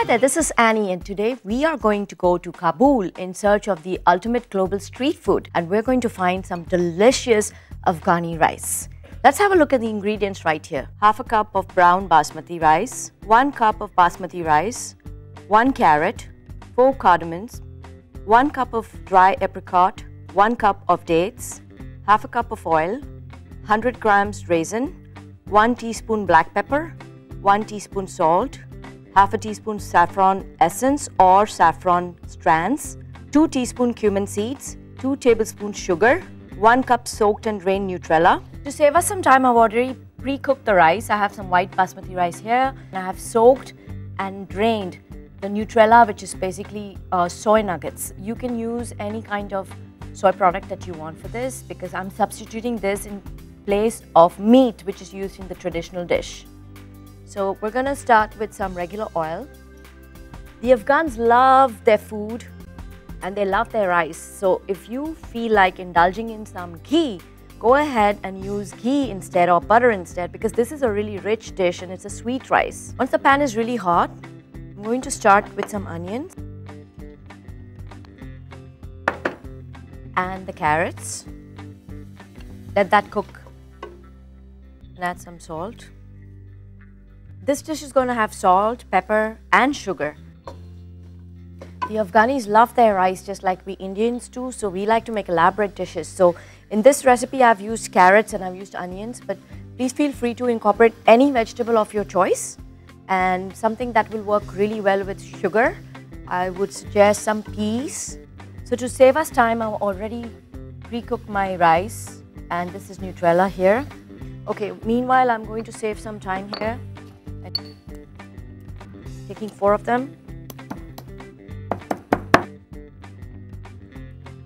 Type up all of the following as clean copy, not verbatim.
there, this is Annie and today we are going to go to Kabul in search of the ultimate global street food and we're going to find some delicious Afghani rice. Let's have a look at the ingredients right here. Half a cup of brown basmati rice, 1 cup of basmati rice, 1 carrot, 4 cardamoms, 1 cup of dry apricot, 1 cup of dates, half a cup of oil, 100 grams raisin, 1 teaspoon black pepper, 1 teaspoon salt, half a teaspoon saffron essence or saffron strands, 2 teaspoon cumin seeds, 2 tablespoons sugar, 1 cup soaked and drained Nutella. To save us some time, I've already pre-cooked the rice. I have some white basmati rice here and I have soaked and drained the Nutella, which is basically soy nuggets. You can use any kind of soy product that you want for this because I'm substituting this in place of meat, which is used in the traditional dish. So we're going to start with some regular oil. The Afghans love their food and they love their rice. So if you feel like indulging in some ghee, go ahead and use ghee instead or butter instead because this is a really rich dish and it's a sweet rice. Once the pan is really hot, I'm going to start with some onions and the carrots. Let that cook and add some salt. This dish is going to have salt, pepper and sugar. The Afghanis love their rice just like we Indians do, so we like to make elaborate dishes. So in this recipe I've used carrots and I've used onions, but please feel free to incorporate any vegetable of your choice and something that will work really well with sugar. I would suggest some peas. So to save us time, I've already pre-cooked my rice and this is Nutella here. Okay, meanwhile I'm going to save some time here. Taking 4 of them.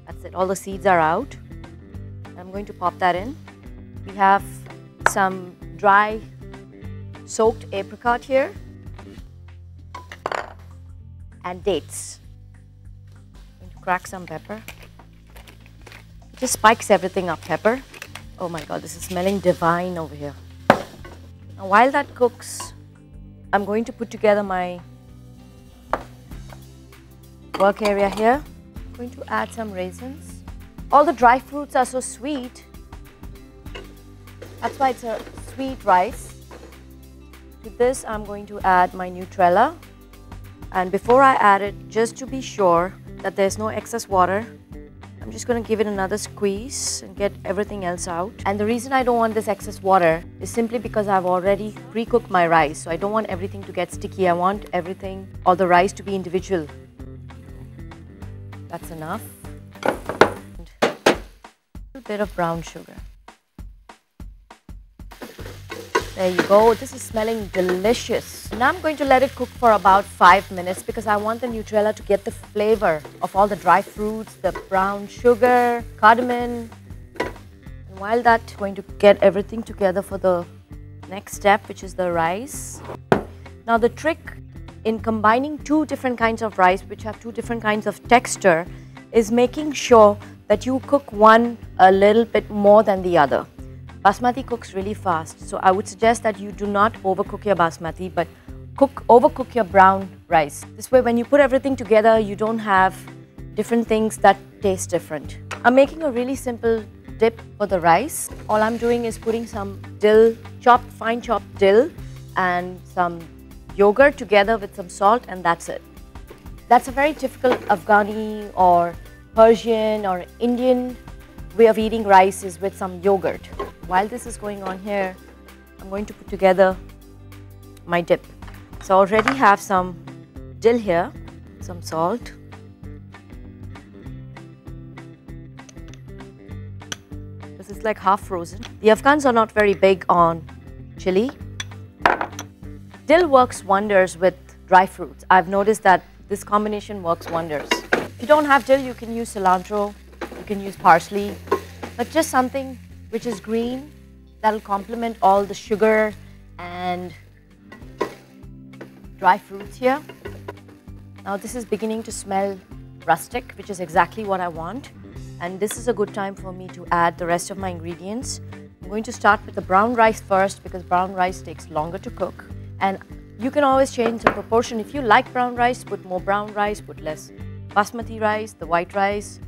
That's it, all the seeds are out. I'm going to pop that in. We have some dry soaked apricot here and dates. I'm going to crack some pepper. It just spikes everything up, pepper. Oh my god, this is smelling divine over here. Now while that cooks, I'm going to put together my work area here. I'm going to add some raisins. All the dry fruits are so sweet. That's why it's a sweet rice. To this, I'm going to add my Nutella. And before I add it, just to be sure that there's no excess water, I'm just going to give it another squeeze and get everything else out. And the reason I don't want this excess water is simply because I've already pre-cooked my rice. So I don't want everything to get sticky. I want everything or the rice to be individual. That's enough. And a little bit of brown sugar. There you go. This is smelling delicious. Now I'm going to let it cook for about 5 minutes because I want the Nutella to get the flavor of all the dry fruits, the brown sugar, cardamom. And while that's going to get everything together for the next step, which is the rice. Now the trick in combining 2 different kinds of rice, which have 2 different kinds of texture, is making sure that you cook one a little bit more than the other. Basmati cooks really fast, so I would suggest that you do not overcook your basmati, but overcook your brown rice. This way, when you put everything together, you don't have different things that taste different. I'm making a really simple dip for the rice. All I'm doing is putting some dill, fine chopped dill, and some yogurt together with some salt, and that's it. That's a very typical Afghani or Persian or Indian way of eating rice is with some yogurt. While this is going on here, I'm going to put together my dip. So I already have some dill here, some salt. This is like half frozen. The Afghans are not very big on chili. Dill works wonders with dry fruits. I've noticed that this combination works wonders. If you don't have dill, you can use cilantro, you can use parsley, but just something which is green, that'll complement all the sugar and dry fruits here. Now this is beginning to smell rustic, which is exactly what I want. And this is a good time for me to add the rest of my ingredients. I'm going to start with the brown rice first because brown rice takes longer to cook. And You can always change the proportion. If you like brown rice, put more brown rice, put less basmati rice, the white rice.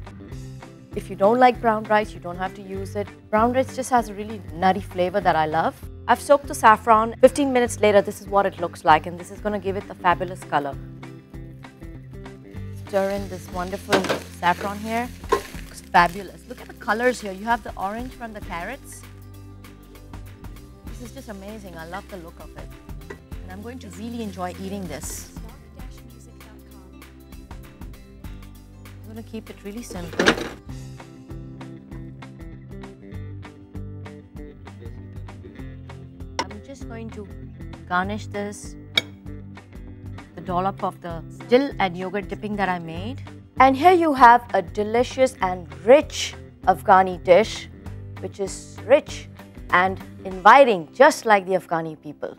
If you don't like brown rice, you don't have to use it. Brown rice just has a really nutty flavor that I love. I've soaked the saffron. 15 minutes later, this is what it looks like, and this is going to give it a fabulous color. Stir in this wonderful saffron here. Looks fabulous. Look at the colors here. You have the orange from the carrots. This is just amazing. I love the look of it. And I'm going to really enjoy eating this. I'm going to keep it really simple. I'm just going to garnish this, the dollop of the dill and yogurt dipping that I made. And here you have a delicious and rich Afghani dish, which is rich and inviting, just like the Afghani people.